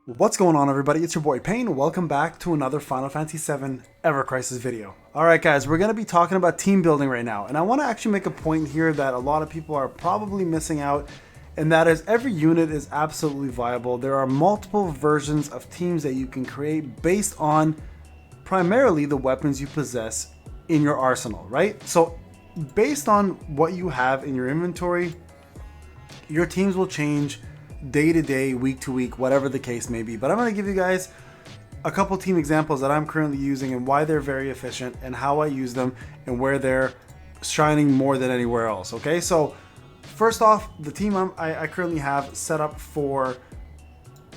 What's going on, everybody? It's your boy Payne. Welcome back to another Final Fantasy VII Evercrisis video. Alright guys, we're going to be talking about team building right now, and I want to actually make a point here that a lot of people are probably missing out, and that is every unit is absolutely viable. There are multiple versions of teams that you can create based on primarily the weapons you possess in your arsenal, right? So based on what you have in your inventory, your teams will change day to day, week to week, whatever the case may be. But I'm going to give you guys a couple team examples that I'm currently using and why they're very efficient and how I use them and where they're shining more than anywhere else. Okay, so first off, the team I currently have set up for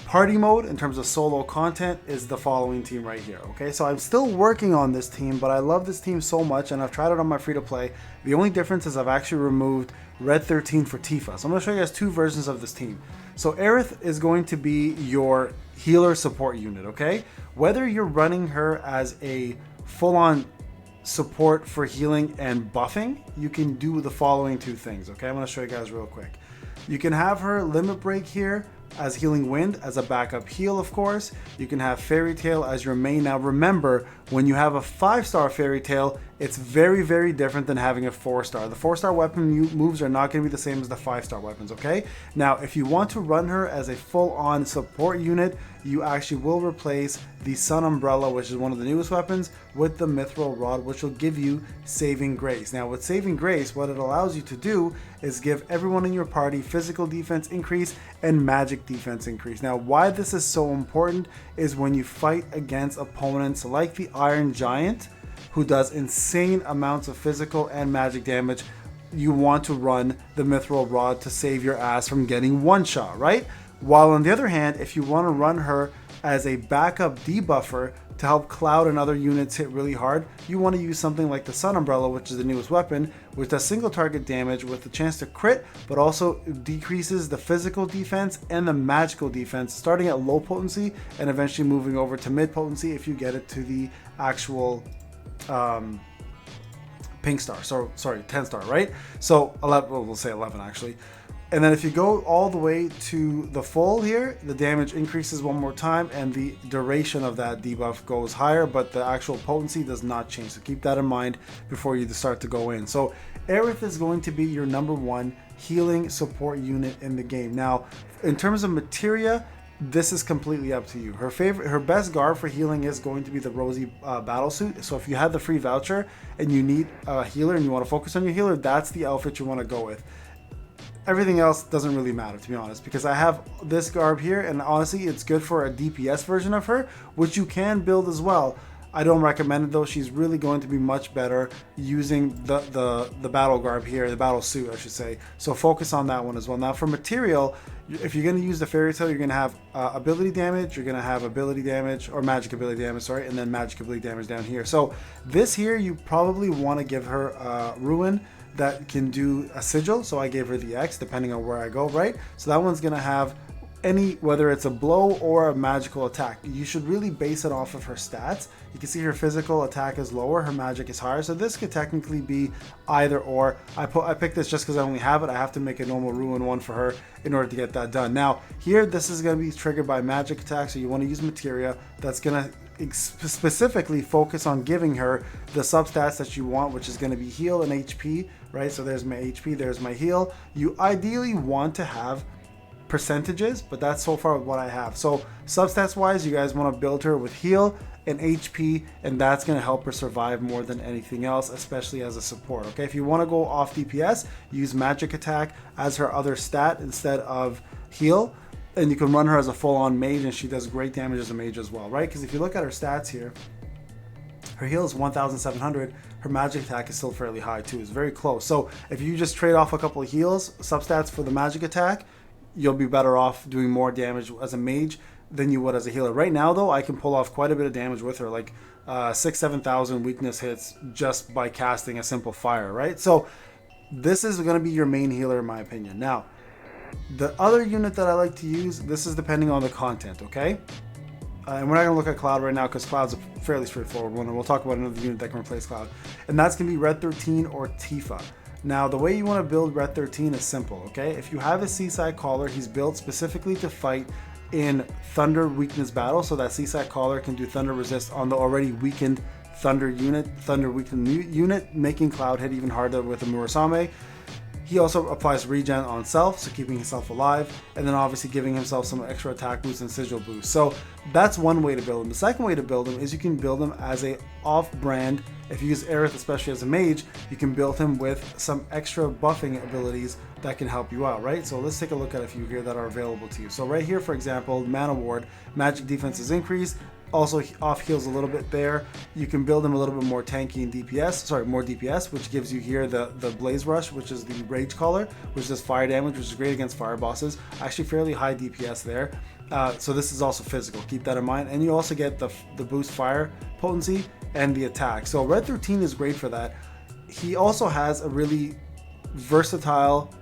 party mode in terms of solo content is the following team right here. Okay, so I'm still working on this team, but I love this team so much and I've tried it on my free to play. The only difference is I've actually removed Red 13 for Tifa. So I'm going to show you guys two versions of this team. So Aerith is going to be your healer support unit, okay? Whether you're running her as a full-on support for healing and buffing, you can do the following two things, okay? I'm going to show you guys real quick. You can have her Limit Break here as Healing Wind, as a backup heal, of course. You can have Fairy Tail as your main. Now remember, when you have a 5-star Fairy Tail, it's very, very different than having a 4-star. The 4-star weapon moves are not going to be the same as the 5-star weapons, okay? Now, if you want to run her as a full-on support unit, you actually will replace the Sun Umbrella, which is one of the newest weapons, with the Mithril Rod, which will give you Saving Grace. Now, with Saving Grace, what it allows you to do is give everyone in your party physical defense increase and magic defense increase. Now, why this is so important is when you fight against opponents like the Iron Giant, who does insane amounts of physical and magic damage, you want to run the Mithril Rod to save your ass from getting one shot, right? While on the other hand, if you want to run her as a backup debuffer to help Cloud and other units hit really hard, you want to use something like the Sun Umbrella, which is the newest weapon, which does single target damage with the chance to crit, but also decreases the physical defense and the magical defense, starting at low potency and eventually moving over to mid potency if you get it to the actual pink star. So sorry, 10 star, right? So 11, well, we'll say 11 actually. And then if you go all the way to the full here, the damage increases one more time and the duration of that debuff goes higher, but the actual potency does not change. So keep that in mind before you start to go in. So Aerith is going to be your number one healing support unit in the game. Now, in terms of materia, this is completely up to you. Her best garb for healing is going to be the Rosy battle suit. So if you have the free voucher and you need a healer and you want to focus on your healer, that's the outfit you want to go with. Everything else doesn't really matter, to be honest, because I have this garb here, and honestly, it's good for a DPS version of her, which you can build as well. I don't recommend it though. She's really going to be much better using the battle garb here, the battle suit, I should say. So focus on that one as well. Now for material, if you're going to use the Fairy Tail, you're going to have ability damage, you're going to have ability damage, or magic ability damage, sorry, and then magic ability damage down here. So this here, you probably want to give her Ruin that can do a sigil, so I gave her the X depending on where I go, right? So that one's gonna have any, whether it's a blow or a magical attack. You should really base it off of her stats. You can see her physical attack is lower, her magic is higher, so this could technically be either or. I picked this just because I only have it. I have to make a normal Ruin one for her in order to get that done. Now here, this is going to be triggered by magic attack, so you want to use materia that's going to specifically focus on giving her the substats that you want, which is going to be heal and HP, right? So there's my HP, there's my heal. You ideally want to have percentages, but that's so far what I have. So substats wise, you guys want to build her with heal and HP, and that's going to help her survive more than anything else, especially as a support. Okay, if you want to go off DPS, use magic attack as her other stat instead of heal, and you can run her as a full-on mage, and she does great damage as a mage as well, right? Because if you look at her stats here, her heal is 1,700. Her magic attack is still fairly high too. It's very close. So if you just trade off a couple of heals, substats for the magic attack, you'll be better off doing more damage as a mage than you would as a healer. Right now though, I can pull off quite a bit of damage with her, like 6,000-7,000 weakness hits just by casting a simple fire, right? So this is going to be your main healer in my opinion. Now, the other unit that I like to use, this is depending on the content, okay? And we're not going to look at Cloud right now because Cloud's a fairly straightforward one, and we'll talk about another unit that can replace Cloud. And that's going to be Red 13 or Tifa. Now, the way you want to build Red 13 is simple, okay? If you have a Seaside Caller, he's built specifically to fight in Thunder Weakness Battle, so that CSAC Caller can do Thunder Resist on the already weakened Thunder weakened unit, making Cloud hit even harder with the Murasame. He also applies regen on self, so keeping himself alive, and then obviously giving himself some extra attack boost and sigil boost. So that's one way to build him. The second way to build him is you can build him as a off-brand. If you use Aerith, especially as a mage, you can build him with some extra buffing abilities that can help you out, right? So let's take a look at a few here that are available to you. So right here, for example, Mana Ward, magic defense is increased. Also off heals a little bit there. You can build him a little bit more tanky and more DPS, which gives you here the Blaze Rush, which is the Rage Caller, which does fire damage, which is great against fire bosses. Actually fairly high DPS there. So this is also physical, keep that in mind. And you also get the boost fire potency and the attack. So Red 13 is great for that. He also has a really versatile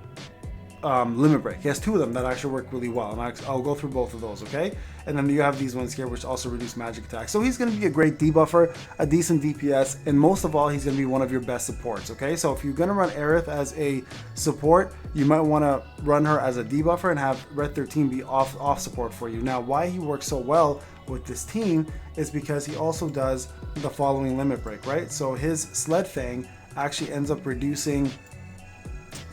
limit break. He has two of them that actually work really well, and I'll go through both of those, okay? And then you have these ones here which also reduce magic attack. So he's going to be a great debuffer, a decent DPS, and most of all, he's going to be one of your best supports, okay? So if you're going to run Aerith as a support, you might want to run her as a debuffer and have Red 13 be off support for you. Now, why he works so well with this team is because he also does the following limit break, right? So his Sled Fang actually ends up reducing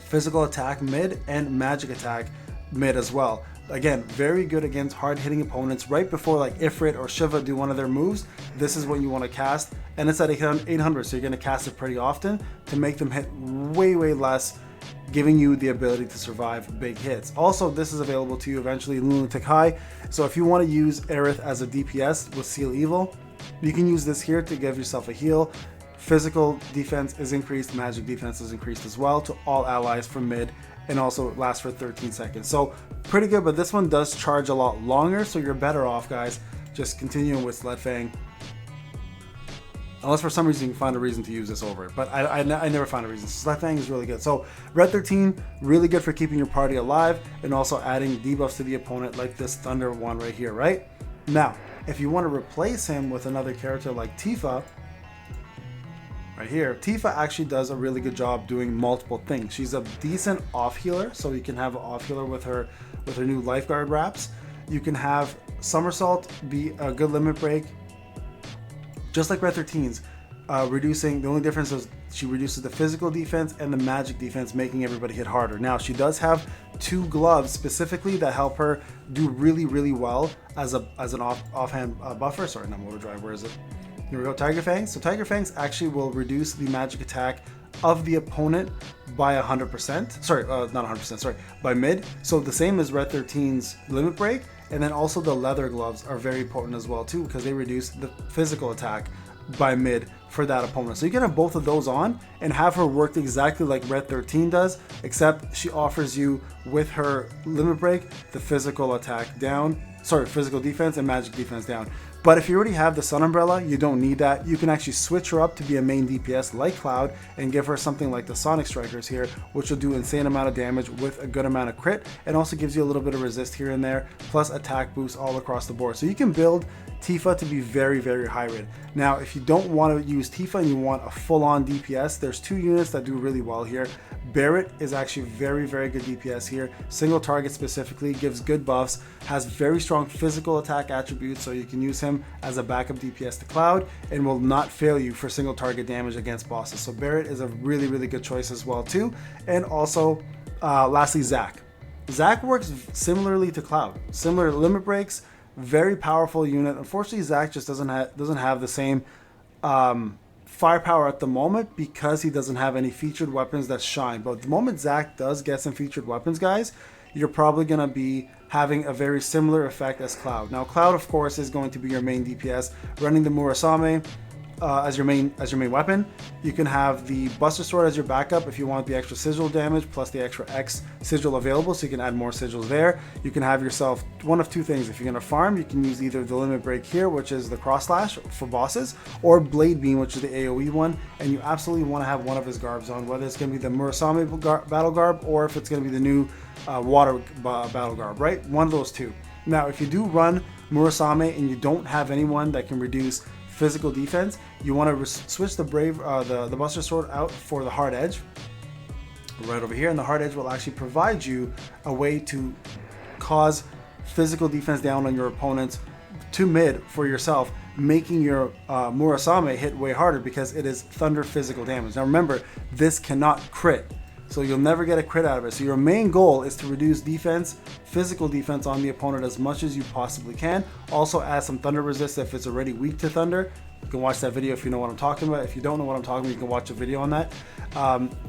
physical attack mid and magic attack mid as well. Again, very good against hard hitting opponents. Right before like Ifrit or Shiva do one of their moves, this is what you want to cast, and it's at 800, so you're going to cast it pretty often to make them hit way less, giving you the ability to survive big hits. Also, this is available to you eventually in Lunatic High, so if you want to use Aerith as a DPS with Seal Evil, you can use this here to give yourself a heal. Physical defense is increased, magic defense is increased as well to all allies from mid, and also lasts for 13 seconds. So pretty good, but this one does charge a lot longer, so you're better off, guys, just continuing with Sled Fang. Unless for some reason you can find a reason to use this over it, but I never find a reason. Sled Fang is really good. So Red 13, really good for keeping your party alive and also adding debuffs to the opponent like this Thunder one right here, right? Now, if you want to replace him with another character like Tifa, right here, Tifa actually does a really good job doing multiple things. She's a decent off healer, so you can have an off healer with her new Lifeguard wraps. You can have Somersault be a good limit break, just like Red 13's, reducing. The only difference is she reduces the physical defense and the magic defense, making everybody hit harder. Now she does have two gloves specifically that help her do really well as an offhand buffer. Sorry, not motor drive. Where is it? Here we go, Tiger Fangs. So Tiger Fangs actually will reduce the magic attack of the opponent by 100%. Sorry, not 100%, sorry, by mid. So the same as Red 13's limit break. And then also the leather gloves are very potent as well too, because they reduce the physical attack by mid for that opponent. So you can have both of those on and have her work exactly like Red 13 does, except she offers you with her limit break the physical attack down, physical defense and magic defense down. But if you already have the Sun Umbrella, you don't need that. You can actually switch her up to be a main DPS like Cloud and give her something like the Sonic Strikers here, which will do insane amount of damage with a good amount of crit, and also gives you a little bit of resist here and there, plus attack boost all across the board. So you can build Tifa to be very high red. Now, if you don't want to use Tifa and you want a full-on DPS, there's two units that do really well here. Barret is actually very good DPS here. Single target specifically, gives good buffs, has very strong physical attack attributes, so you can use him as a backup DPS to Cloud and will not fail you for single target damage against bosses. So Barret is a really good choice as well too. And also, lastly, Zac. Zac works similarly to Cloud. Similar limit breaks, very powerful unit. Unfortunately, Zac just doesn't have the same firepower at the moment because he doesn't have any featured weapons that shine. But the moment Zac does get some featured weapons, guys, you're probably going to be having a very similar effect as Cloud. Now, Cloud, of course, is going to be your main DPS, running the Murasame as your main weapon. You can have the Buster Sword as your backup if you want the extra sigil damage plus the extra X sigil available, so you can add more sigils there. You can have yourself one of two things. If you're going to farm, you can use either the limit break here, which is the cross slash for bosses, or Blade Beam, which is the AoE one, and you absolutely want to have one of his garbs on, whether it's going to be the Murasame battle garb or if it's going to be the new water battle garb, right? One of those two. Now, if you do run Murasame and you don't have anyone that can reduce physical defense, you want to switch the the Buster Sword out for the Hard Edge right over here, and the Hard Edge will actually provide you a way to cause physical defense down on your opponents to mid for yourself, making your Murasame hit way harder because it is thunder physical damage. Now remember, this cannot crit, so you'll never get a crit out of it. So your main goal is to reduce defense, physical defense on the opponent as much as you possibly can. Also add some thunder resist if it's already weak to thunder. You can watch that video if you know what I'm talking about. If you don't know what I'm talking about, you can watch a video on that.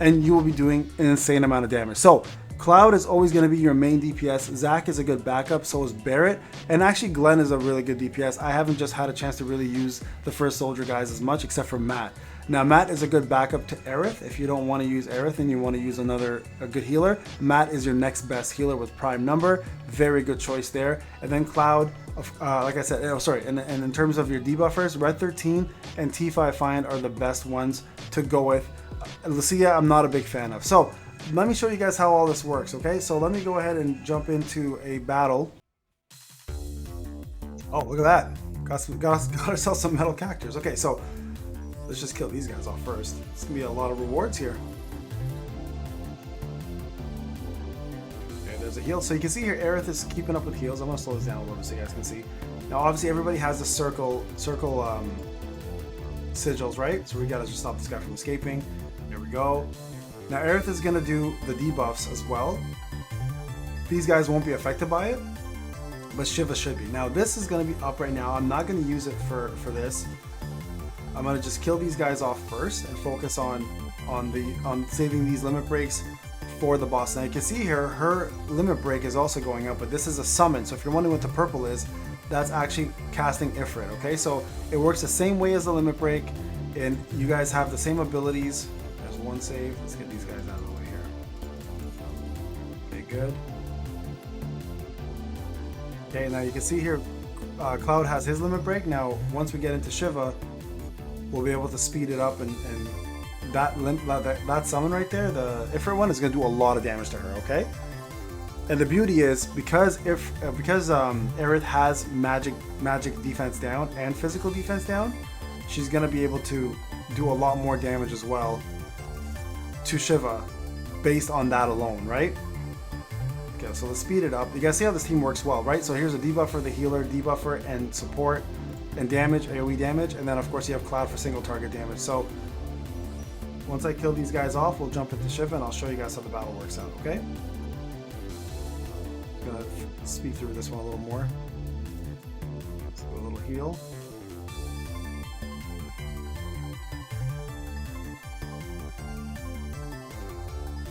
And you will be doing an insane amount of damage. So Cloud is always going to be your main DPS. Zac is a good backup, so is Barret. And actually Glenn is a really good DPS. I haven't just had a chance to really use the first soldier guys as much, except for Matt. Now Matt is a good backup to Aerith. If you don't want to use Aerith and you want to use a good healer, Matt is your next best healer with prime number. Very good choice there. And then Cloud, like I said, and in terms of your debuffers, Red 13 and T5 Find are the best ones to go with. Lucia, I'm not a big fan of. So let me show you guys how all this works, okay? So let me go ahead and jump into a battle. Oh, look at that. Got ourselves some metal cactors. Okay, so let's just kill these guys off first. It's gonna be a lot of rewards here. Okay, there's a heal. So you can see here, Aerith is keeping up with heals. I'm gonna slow this down a little bit so you guys can see. Now, obviously, everybody has the circle sigils, right? So we gotta just stop this guy from escaping. There we go. Now, Aerith is gonna do the debuffs as well. These guys won't be affected by it, but Shiva should be. Now, this is gonna be up right now. I'm not gonna use it for this. I'm gonna just kill these guys off first and focus on saving these limit breaks for the boss. Now you can see here, her limit break is also going up, but this is a summon. So if you're wondering what the purple is, that's actually casting Ifrit, okay? So it works the same way as the limit break, and you guys have the same abilities. There's one save. Let's get these guys out of the way here. Okay, good. Okay, now you can see here, Cloud has his limit break. Now, once we get into Shiva, we'll be able to speed it up, and that summon right there, the Ifrit one, is going to do a lot of damage to her, okay? And the beauty is, because Aerith has magic defense down and physical defense down, she's going to be able to do a lot more damage as well to Shiva based on that alone, right? Okay, so let's speed it up. You guys see how this team works well, right? So here's a debuffer, the healer, debuffer, and support, and damage, AoE damage, and then of course you have Cloud for single target damage. So once I kill these guys off, we'll jump into Shiva and I'll show you guys how the battle works out, okay? Gonna speed through this one a little more. Let's do a little heal.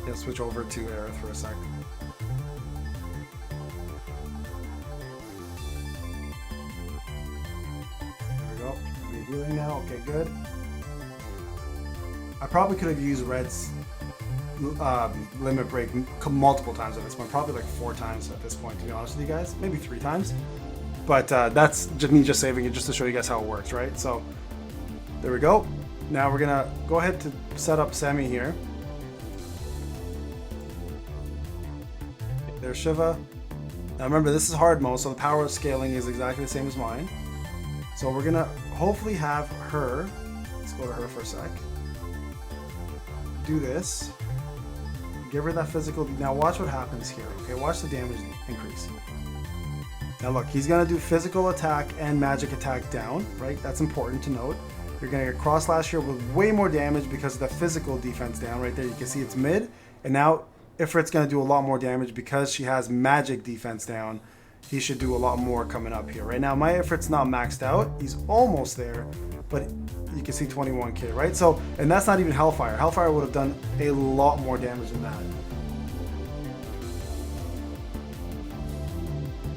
Yeah, switch over to Aerith for a sec. Healing now. Okay, good. I probably could have used Red's limit break multiple times at this point, probably like 4 times at this point, to be honest with you guys, maybe 3 times. But that's just me just saving it just to show you guys how it works, right? So there we go. Now we're gonna go ahead to set up Semi here. There's Shiva. Now remember, this is hard mode, so the power scaling is exactly the same as mine. So we're gonna hopefully have her, let's go to her for a sec, do this, give her that physical, now watch what happens here, okay, watch the damage increase. Now look, he's gonna do physical attack and magic attack down, right, that's important to note. You're gonna get cross slash here with way more damage because of the physical defense down right there. You can see it's mid, and now Ifrit's gonna do a lot more damage because she has magic defense down. He should do a lot more coming up here. Right now, my Ifrit's not maxed out. He's almost there, but you can see 21k, right? So, and that's not even Hellfire. Hellfire would have done a lot more damage than that.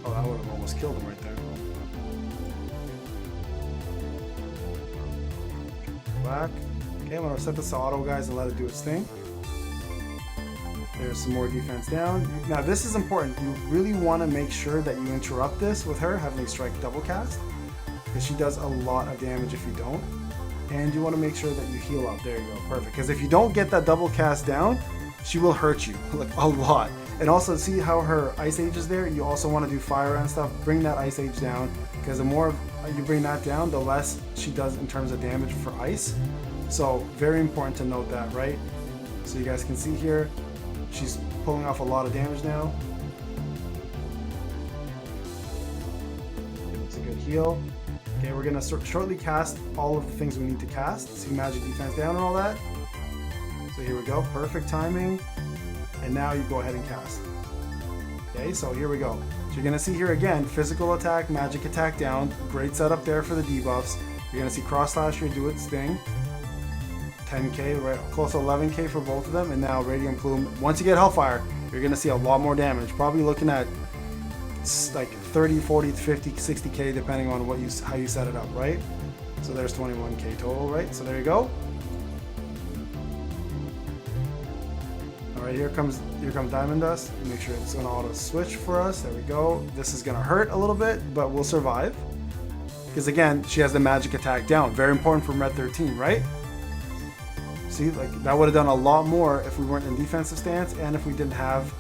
Oh, that would have almost killed him right there. Back. Okay, I'm gonna set this to auto, guys, and let it do its thing. There's some more defense down. Now this is important. You really want to make sure that you interrupt this with her having strike double cast, because she does a lot of damage if you don't. And you want to make sure that you heal up. There you go, perfect. Because if you don't get that double cast down, she will hurt you like a lot. And also see how her Ice Age is there. You also want to do fire and stuff. Bring that Ice Age down, because the more you bring that down, the less she does in terms of damage for ice. So very important to note that, right? So you guys can see here, she's pulling off a lot of damage now. heal. Okay, we're gonna shortly cast all of the things we need to cast. See magic defense down and all that. So here we go, perfect timing. And now you go ahead and cast. Okay, so here we go. So you're gonna see here again, physical attack, magic attack down. Great setup there for the debuffs. You're gonna see cross slash here do its thing. 10k, right, close to 11k for both of them. And now Radiant Plume. Once you get Hellfire, you're gonna see a lot more damage. Probably looking at like 30, 40, 50, 60k depending on what how you set it up, right? So there's 21k total, right? So there you go. All right, here comes Diamond Dust. Make sure it's gonna auto switch for us. There we go. This is gonna hurt a little bit, but we'll survive. Because again, she has the magic attack down. Very important for Red 13, right? See, like that would have done a lot more if we weren't in defensive stance and if we didn't have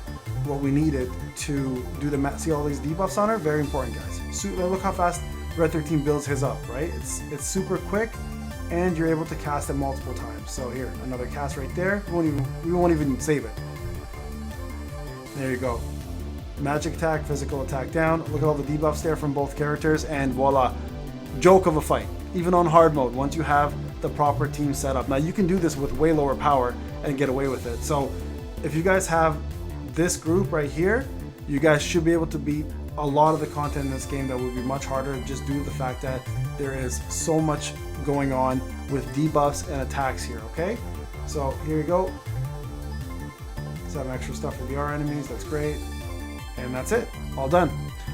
what we needed to do the see all these debuffs on her. Very important, guys. So look how fast Red 13 builds his up, right? It's super quick, and you're able to cast it multiple times. So here, another cast right there. We won't even save it. There you go. Magic attack, physical attack down. Look at all the debuffs there from both characters, and voila, joke of a fight. Even on hard mode, once you have the proper team set up. Now you can do this with way lower power and get away with it. So if you guys have this group right here, you guys should be able to beat a lot of the content in this game that would be much harder just due to the fact that there is so much going on with debuffs and attacks here, okay? So here we go. Some extra stuff for VR enemies, that's great. And that's it, all done.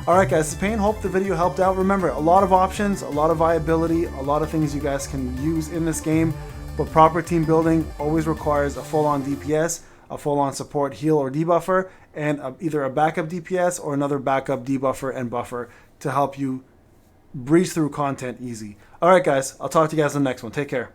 All right, guys, this is Pain. Hope the video helped out. Remember, a lot of options, a lot of viability, a lot of things you guys can use in this game, but proper team building always requires a full-on DPS, a full-on support heal or debuffer, and either a backup DPS or another backup debuffer and buffer to help you breeze through content easy. All right, guys, I'll talk to you guys in the next one. Take care.